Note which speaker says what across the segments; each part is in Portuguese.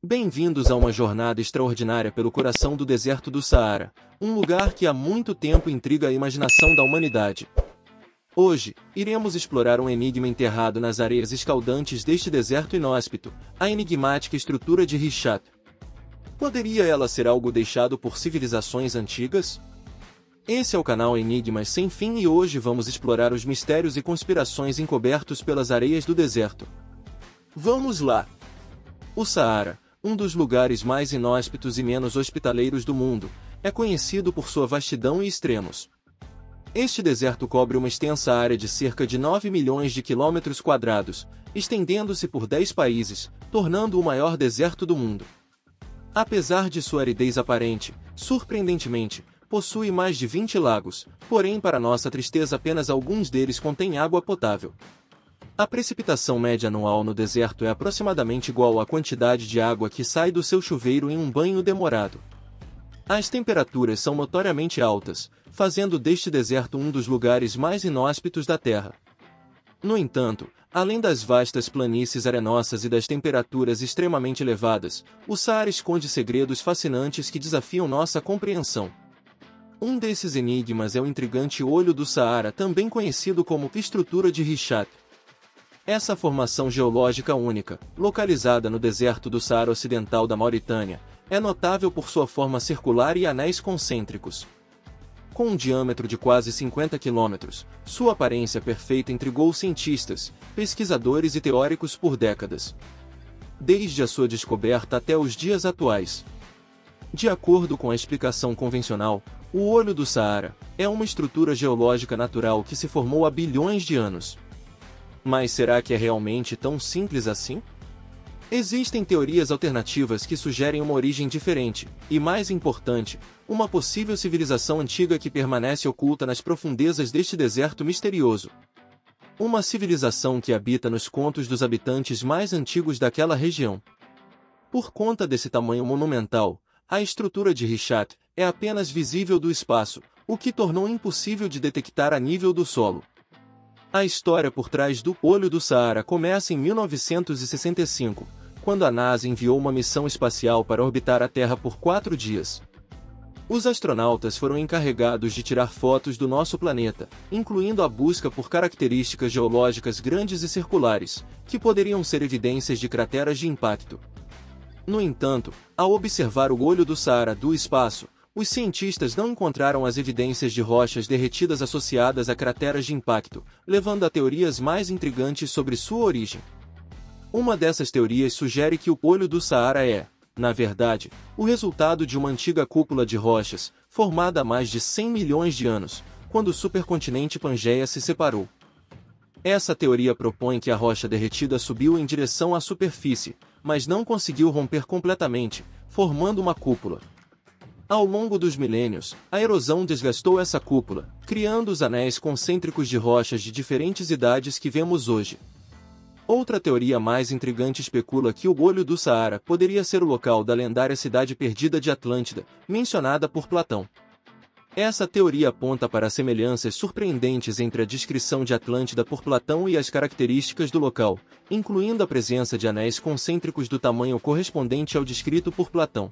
Speaker 1: Bem-vindos a uma jornada extraordinária pelo coração do deserto do Saara, um lugar que há muito tempo intriga a imaginação da humanidade. Hoje, iremos explorar um enigma enterrado nas areias escaldantes deste deserto inóspito, a enigmática estrutura de Richat. Poderia ela ser algo deixado por civilizações antigas? Esse é o canal Enigmas Sem Fim e hoje vamos explorar os mistérios e conspirações encobertos pelas areias do deserto. Vamos lá! O Saara, um dos lugares mais inóspitos e menos hospitaleiros do mundo, é conhecido por sua vastidão e extremos. Este deserto cobre uma extensa área de cerca de 9 milhões de quilômetros quadrados, estendendo-se por 10 países, tornando-o o maior deserto do mundo. Apesar de sua aridez aparente, surpreendentemente, possui mais de 20 lagos, porém para nossa tristeza apenas alguns deles contêm água potável. A precipitação média anual no deserto é aproximadamente igual à quantidade de água que sai do seu chuveiro em um banho demorado. As temperaturas são notoriamente altas, fazendo deste deserto um dos lugares mais inóspitos da Terra. No entanto, além das vastas planícies arenosas e das temperaturas extremamente elevadas, o Saara esconde segredos fascinantes que desafiam nossa compreensão. Um desses enigmas é o intrigante Olho do Saara, também conhecido como estrutura de Richat. Essa formação geológica única, localizada no deserto do Saara Ocidental da Mauritânia, é notável por sua forma circular e anéis concêntricos. Com um diâmetro de quase 50 quilômetros, sua aparência perfeita intrigou cientistas, pesquisadores e teóricos por décadas. Desde a sua descoberta até os dias atuais. De acordo com a explicação convencional, o Olho do Saara é uma estrutura geológica natural que se formou há bilhões de anos. Mas será que é realmente tão simples assim? Existem teorias alternativas que sugerem uma origem diferente, e mais importante, uma possível civilização antiga que permanece oculta nas profundezas deste deserto misterioso. Uma civilização que habita nos contos dos habitantes mais antigos daquela região. Por conta desse tamanho monumental, a estrutura de Richat é apenas visível do espaço, o que tornou impossível de detectar a nível do solo. A história por trás do Olho do Saara começa em 1965, quando a NASA enviou uma missão espacial para orbitar a Terra por 4 dias. Os astronautas foram encarregados de tirar fotos do nosso planeta, incluindo a busca por características geológicas grandes e circulares, que poderiam ser evidências de crateras de impacto. No entanto, ao observar o Olho do Saara do espaço, os cientistas não encontraram as evidências de rochas derretidas associadas a crateras de impacto, levando a teorias mais intrigantes sobre sua origem. Uma dessas teorias sugere que o Olho do Saara é, na verdade, o resultado de uma antiga cúpula de rochas, formada há mais de 100 milhões de anos, quando o supercontinente Pangeia se separou. Essa teoria propõe que a rocha derretida subiu em direção à superfície, mas não conseguiu romper completamente, formando uma cúpula. Ao longo dos milênios, a erosão desgastou essa cúpula, criando os anéis concêntricos de rochas de diferentes idades que vemos hoje. Outra teoria mais intrigante especula que o Olho do Saara poderia ser o local da lendária cidade perdida de Atlântida, mencionada por Platão. Essa teoria aponta para semelhanças surpreendentes entre a descrição de Atlântida por Platão e as características do local, incluindo a presença de anéis concêntricos do tamanho correspondente ao descrito por Platão.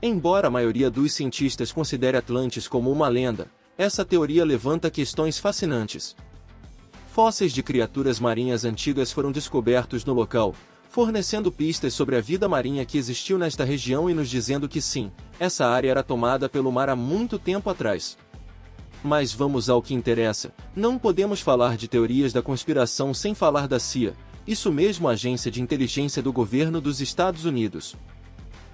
Speaker 1: Embora a maioria dos cientistas considere Atlantis como uma lenda, essa teoria levanta questões fascinantes. Fósseis de criaturas marinhas antigas foram descobertos no local, fornecendo pistas sobre a vida marinha que existiu nesta região e nos dizendo que sim, essa área era tomada pelo mar há muito tempo atrás. Mas vamos ao que interessa, não podemos falar de teorias da conspiração sem falar da CIA, isso mesmo, a Agência de Inteligência do Governo dos Estados Unidos.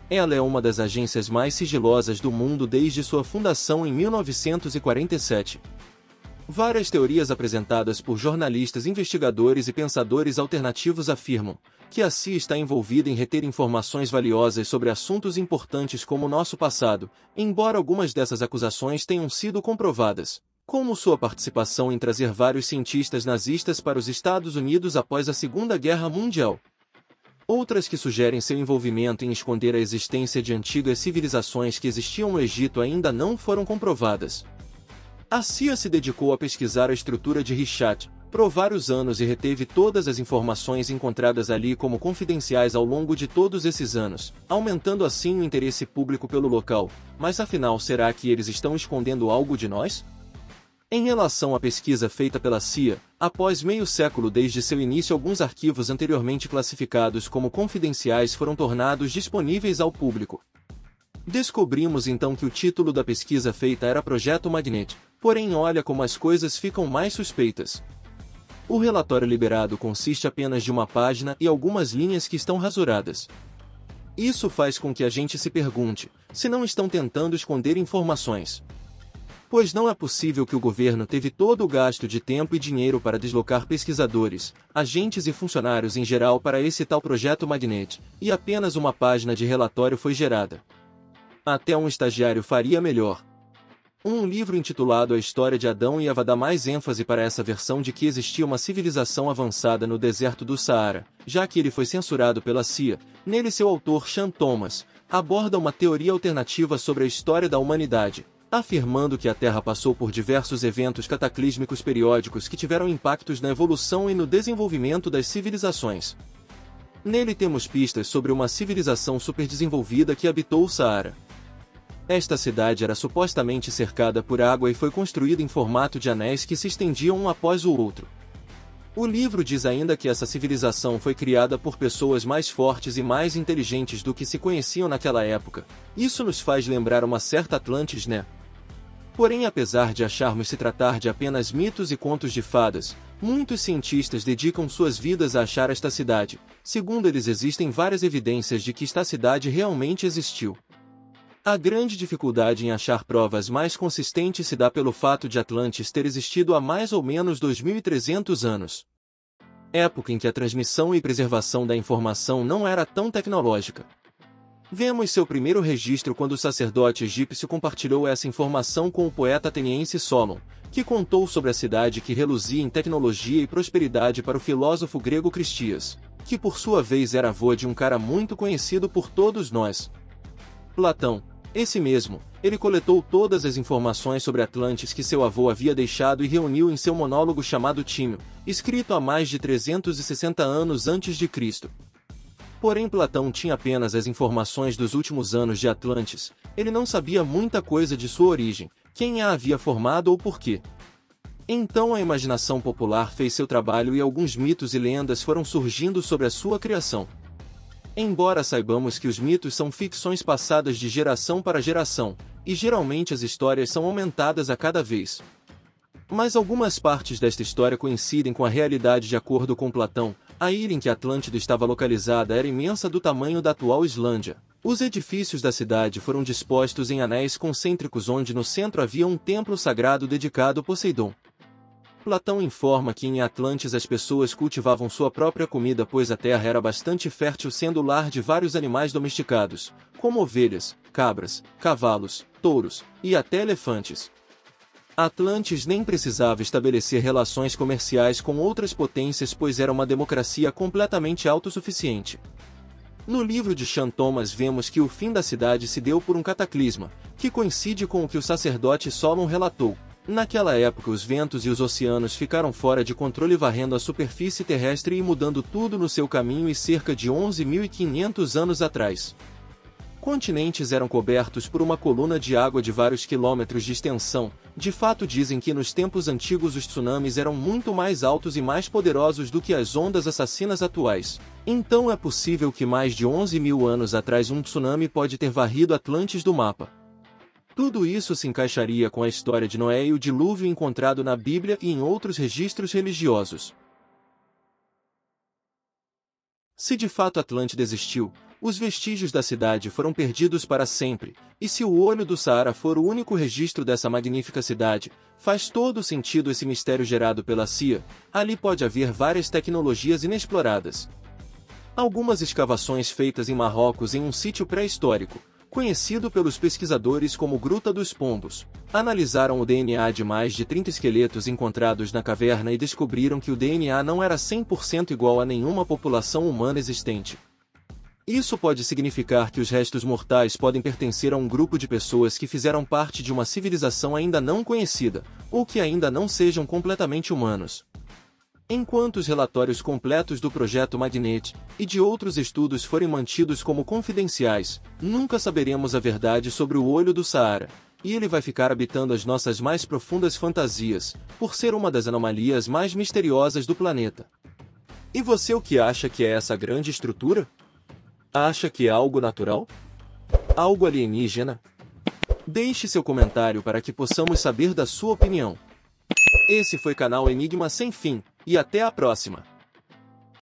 Speaker 1: Ela é uma das agências mais sigilosas do mundo desde sua fundação em 1947. Várias teorias apresentadas por jornalistas, investigadores e pensadores alternativos afirmam que a CIA está envolvida em reter informações valiosas sobre assuntos importantes como o nosso passado, embora algumas dessas acusações tenham sido comprovadas, como sua participação em trazer vários cientistas nazistas para os Estados Unidos após a Segunda Guerra Mundial. Outras que sugerem seu envolvimento em esconder a existência de antigas civilizações que existiam no Egito ainda não foram comprovadas. A CIA se dedicou a pesquisar a estrutura de Richat, por vários anos e reteve todas as informações encontradas ali como confidenciais ao longo de todos esses anos, aumentando assim o interesse público pelo local. Mas afinal, será que eles estão escondendo algo de nós? Em relação à pesquisa feita pela CIA, após meio século desde seu início, alguns arquivos anteriormente classificados como confidenciais foram tornados disponíveis ao público. Descobrimos então que o título da pesquisa feita era Projeto Magnet, porém olha como as coisas ficam mais suspeitas. O relatório liberado consiste apenas de uma página e algumas linhas que estão rasuradas. Isso faz com que a gente se pergunte se não estão tentando esconder informações. Pois não é possível que o governo teve todo o gasto de tempo e dinheiro para deslocar pesquisadores, agentes e funcionários em geral para esse tal Projeto Magnet, e apenas uma página de relatório foi gerada. Até um estagiário faria melhor. Um livro intitulado A História de Adão e Eva dá mais ênfase para essa versão de que existia uma civilização avançada no deserto do Saara, já que ele foi censurado pela CIA. Nele, seu autor Sean Thomas aborda uma teoria alternativa sobre a história da humanidade, afirmando que a Terra passou por diversos eventos cataclísmicos periódicos que tiveram impactos na evolução e no desenvolvimento das civilizações. Nele temos pistas sobre uma civilização superdesenvolvida que habitou o Saara. Esta cidade era supostamente cercada por água e foi construída em formato de anéis que se estendiam um após o outro. O livro diz ainda que essa civilização foi criada por pessoas mais fortes e mais inteligentes do que se conheciam naquela época. Isso nos faz lembrar uma certa Atlantis, né? Porém, apesar de acharmos se tratar de apenas mitos e contos de fadas, muitos cientistas dedicam suas vidas a achar esta cidade. Segundo eles, existem várias evidências de que esta cidade realmente existiu. A grande dificuldade em achar provas mais consistentes se dá pelo fato de Atlantis ter existido há mais ou menos 2.300 anos. Época em que a transmissão e preservação da informação não era tão tecnológica. Vemos seu primeiro registro quando o sacerdote egípcio compartilhou essa informação com o poeta ateniense Solon, que contou sobre a cidade que reluzia em tecnologia e prosperidade para o filósofo grego Cristias, que por sua vez era avô de um cara muito conhecido por todos nós. Platão. Esse mesmo, ele coletou todas as informações sobre Atlantis que seu avô havia deixado e reuniu em seu monólogo chamado Tímeo, escrito há mais de 360 anos antes de Cristo. Porém, Platão tinha apenas as informações dos últimos anos de Atlantis. Ele não sabia muita coisa de sua origem, quem a havia formado ou por quê. Então a imaginação popular fez seu trabalho e alguns mitos e lendas foram surgindo sobre a sua criação. Embora saibamos que os mitos são ficções passadas de geração para geração, e geralmente as histórias são aumentadas a cada vez. Mas algumas partes desta história coincidem com a realidade. De acordo com Platão, a ilha em que Atlântida estava localizada era imensa, do tamanho da atual Islândia. Os edifícios da cidade foram dispostos em anéis concêntricos onde no centro havia um templo sagrado dedicado a Poseidon. Platão informa que em Atlantis as pessoas cultivavam sua própria comida, pois a terra era bastante fértil, sendo lar de vários animais domesticados, como ovelhas, cabras, cavalos, touros e até elefantes. Atlantis nem precisava estabelecer relações comerciais com outras potências, pois era uma democracia completamente autossuficiente. No livro de Sean Thomas vemos que o fim da cidade se deu por um cataclisma, que coincide com o que o sacerdote Solon relatou. Naquela época os ventos e os oceanos ficaram fora de controle, varrendo a superfície terrestre e mudando tudo no seu caminho, e cerca de 11.500 anos atrás. Continentes eram cobertos por uma coluna de água de vários quilômetros de extensão. De fato, dizem que nos tempos antigos os tsunamis eram muito mais altos e mais poderosos do que as ondas assassinas atuais. Então é possível que mais de 11.000 anos atrás um tsunami pode ter varrido Atlantis do mapa. Tudo isso se encaixaria com a história de Noé e o dilúvio encontrado na Bíblia e em outros registros religiosos. Se de fato Atlântida existiu, os vestígios da cidade foram perdidos para sempre, e se o olho do Saara for o único registro dessa magnífica cidade, faz todo sentido esse mistério gerado pela CIA. Ali pode haver várias tecnologias inexploradas. Algumas escavações feitas em Marrocos em um sítio pré-histórico, conhecido pelos pesquisadores como Gruta dos Pombos, analisaram o DNA de mais de 30 esqueletos encontrados na caverna e descobriram que o DNA não era 100% igual a nenhuma população humana existente. Isso pode significar que os restos mortais podem pertencer a um grupo de pessoas que fizeram parte de uma civilização ainda não conhecida, ou que ainda não sejam completamente humanos. Enquanto os relatórios completos do projeto Magnet e de outros estudos forem mantidos como confidenciais, nunca saberemos a verdade sobre o olho do Saara. E ele vai ficar habitando as nossas mais profundas fantasias, por ser uma das anomalias mais misteriosas do planeta. E você, o que acha que é essa grande estrutura? Acha que é algo natural? Algo alienígena? Deixe seu comentário para que possamos saber da sua opinião. Esse foi o canal Enigma Sem Fim, e até a próxima!